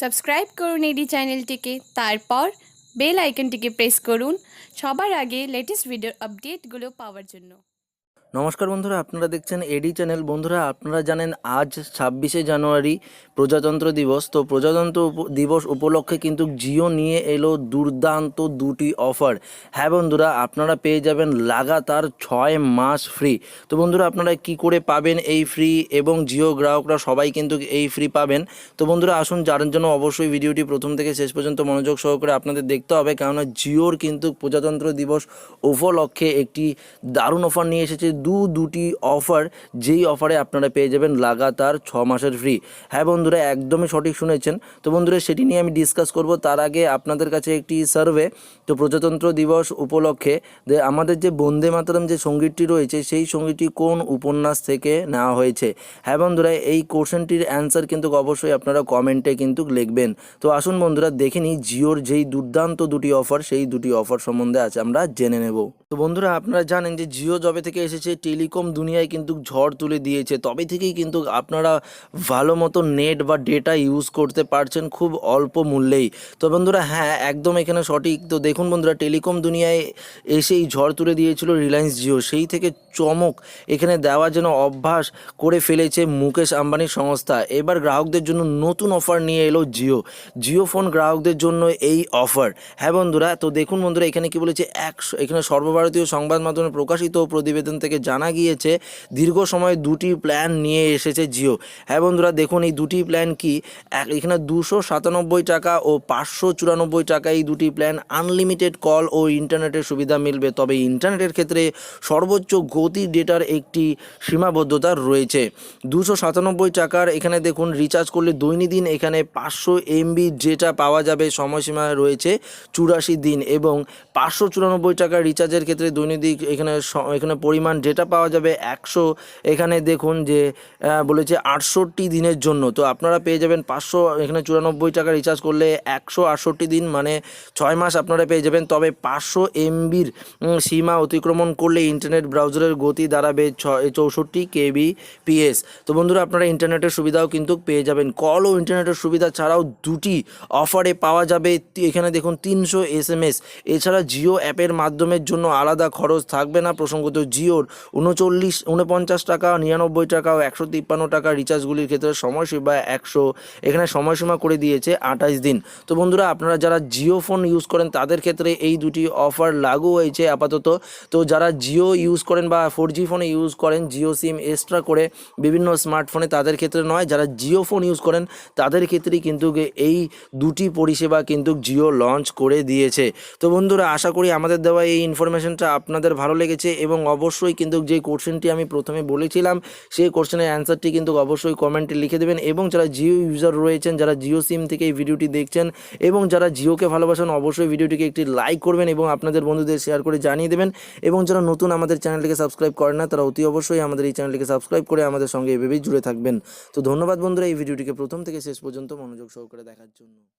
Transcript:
Subscribe করুন এডি চ্যানেলটিকে, তারপর বেল আইকনটিকে প্রেস করুন সবার আগে লেটেস্ট ভিডিও আপডেটগুলো পাওয়ার জন্য। নমস্কার বন্ধুরা, আপনারা দেখছেন এডি চ্যানেল। বন্ধুরা, আপনারা জানেন আজ 26শে জানুয়ারি প্রজাতন্ত্র দিবস। তো প্রজাতন্ত্র দিবস উপলক্ষে কিন্তু জিও নিয়ে এলো দুর্দান্ত দুটি অফার। হ্যাঁ বন্ধুরা, আপনারা পেয়ে যাবেন লাগাতার 6 মাস ফ্রি। তো বন্ধুরা, আপনারা কি করে পাবেন এই ফ্রি, এবং জিও গ্রাহকরা সবাই কিন্তু এই ফ্রি পাবেন। তো বন্ধুরা আসুন, যার জন্য অবশ্যই ভিডিওটি প্রথম থেকে শেষ পর্যন্ত মনোযোগ সহকারে আপনাদের দেখতে হবে, কেননা জিওর কিন্তু প্রজাতন্ত্র দিবস উপলক্ষে একটি দারুণ অফার নিয়ে এসেছে। দুটি অফার, যেই অফারে আপনারা পেয়ে যাবেন লাগাতার 6 মাসের ফ্রি। হ্যাঁ বন্ধুরা, একদমই সঠিক শুনেছেন। তো বন্ধুরা, সেটি নিয়ে আমি ডিসকাস করব। তার আগে আপনাদের কাছে একটি সার্ভে। তো প্রজাতন্ত্র দিবস উপলক্ষে আমাদের যে বন্দে মাতরম যে সঙ্গীতটি রয়েছে, সেই সঙ্গীতটি কোন উপন্যাস থেকে নেওয়া হয়েছে? হ্যাঁ বন্ধুরা, এই কোশ্চেনটির অ্যান্সার কিন্তু অবশ্যই আপনারা কমেন্টে কিন্তু লিখবেন। তো আসুন বন্ধুরা, দেখে নিই জিওর যেই দুর্দান্ত দুটি অফার, সেই দুটি অফার সম্বন্ধে আছে আমরা জেনে নেব। তো বন্ধুরা, আপনারা জানেন যে জিও যবে থেকে এসেছে টেলিকম দুনিয়ায় কিন্তু ঝড় তুলে দিয়েছে। তবে থেকেই কিন্তু আপনারা ভালো মতো নেট বা ডেটা ইউজ করতে পারছেন খুব অল্প মূল্যেই। তো বন্ধুরা, হ্যাঁ একদম এখানে সঠিক। তো দেখুন বন্ধুরা, টেলিকম দুনিয়ায় এসেই ঝড় তুলে দিয়েছিল রিলায়েন্স জিও। সেই থেকে চমক এখানে দেওয়ার জন্য অভ্যাস করে ফেলেছে মুকেশ আম্বানির সংস্থা। এবার গ্রাহকদের জন্য নতুন অফার নিয়ে এলো জিও। জিও ফোন গ্রাহকদের জন্য এই অফার। হ্যাঁ বন্ধুরা, তো দেখুন বন্ধুরা, এখানে কি বলেছে, এখানে সর্বভারতীয় সংবাদ মাধ্যমে প্রকাশিত প্রতিবেদন থেকে জানা গিয়েছে দীর্ঘ সময় দুটি প্ল্যান নিয়ে এসেছে জিও। হ্যাঁ বন্ধুরা, দেখুন এই দুটি প্ল্যান কি, এখানে 297 টাকা ও 594 টাকা, এই দুটি প্ল্যান আনলিমিটেড কল ও ইন্টারনেটের সুবিধা মিলবে। তবে ইন্টারনেটের ক্ষেত্রে সর্বোচ্চ গতি ডেটার একটি সীমাবদ্ধতা রয়েছে। 297 টাকার এখানে দেখুন রিচার্জ করলে দৈনন্দিন এখানে 500 MB ডেটা পাওয়া যাবে। সময়সীমা রয়েছে 84 দিন। এবং 594 টাকার রিচার্জের ক্ষেত্রে দৈনন্দিন এখানে পরিমাণ ডেটা পাওয়া যাবে 100। এখানে দেখুন যে বলেছে 68 দিনের জন্য। তো আপনারা পেয়ে যাবেন 594 টাকা রিচার্জ করলে 168 দিন, মানে 6 মাস আপনারা পেয়ে যাবেন। তবে 500 MBর সীমা অতিক্রমণ করলে ইন্টারনেট ব্রাউজারের গতি দাঁড়াবে 64 kbps। তো বন্ধুরা, আপনারা ইন্টারনেটের সুবিধাও কিন্তু পেয়ে যাবেন। কল ও ইন্টারনেটের সুবিধা ছাড়াও দুটি অফারে পাওয়া যাবে এখানে দেখুন 300 SMS। এছাড়া জিও অ্যাপের মাধ্যমের জন্য আলাদা খরচ থাকবে না। প্রসঙ্গত জিওর 49 টাকা, 99 টাকা ও 153 টাকা রিচার্জগুলির ক্ষেত্রে সময়সীমা 100, এখানে সময়সীমা করে দিয়েছে 28 দিন। তো বন্ধুরা, আপনারা যারা জিও ফোন ইউজ করেন তাদের ক্ষেত্রে এই দুটি অফার লাগু হয়েছে আপাতত। তো যারা জিও ইউজ করেন বা 4G ফোনে ইউজ করেন, জিও সিম এক্সট্রা করে বিভিন্ন স্মার্টফোনে, তাদের ক্ষেত্রে নয়। যারা জিও ফোন ইউজ করেন তাদের ক্ষেত্রেই কিন্তু এই দুটি পরিষেবা কিন্তু জিও লঞ্চ করে দিয়েছে। তো বন্ধুরা, আশা করি আমাদের দেওয়া এই ইনফরমেশনটা আপনাদের ভালো লেগেছে, এবং অবশ্যই কিন্তু যে কোশ্চেনটি আমি প্রথমে বলেছিলাম সেই কোশ্চেনের অ্যান্সারটি কিন্তু অবশ্যই কমেন্টে লিখে দেবেন। এবং যারা জিও ইউজার রয়েছেন, যারা জিও সিম থেকে এই ভিডিওটি দেখছেন এবং যারা জিওকে ভালোবাসেন, অবশ্যই ভিডিওটিকে একটি লাইক করবেন এবং আপনাদের বন্ধুদের শেয়ার করে জানিয়ে দেবেন। এবং যারা নতুন আমাদের চ্যানেলটিকে সাবস্ক্রাইব করেন না, তারা অতি অবশ্যই আমাদের এই চ্যানেলটিকে সাবস্ক্রাইব করে আমাদের সঙ্গে এভাবেই জুড়ে থাকবেন। তো ধন্যবাদ বন্ধুরা, এই ভিডিওটিকে প্রথম থেকে শেষ পর্যন্ত মনোযোগ সহকারে দেখার জন্য।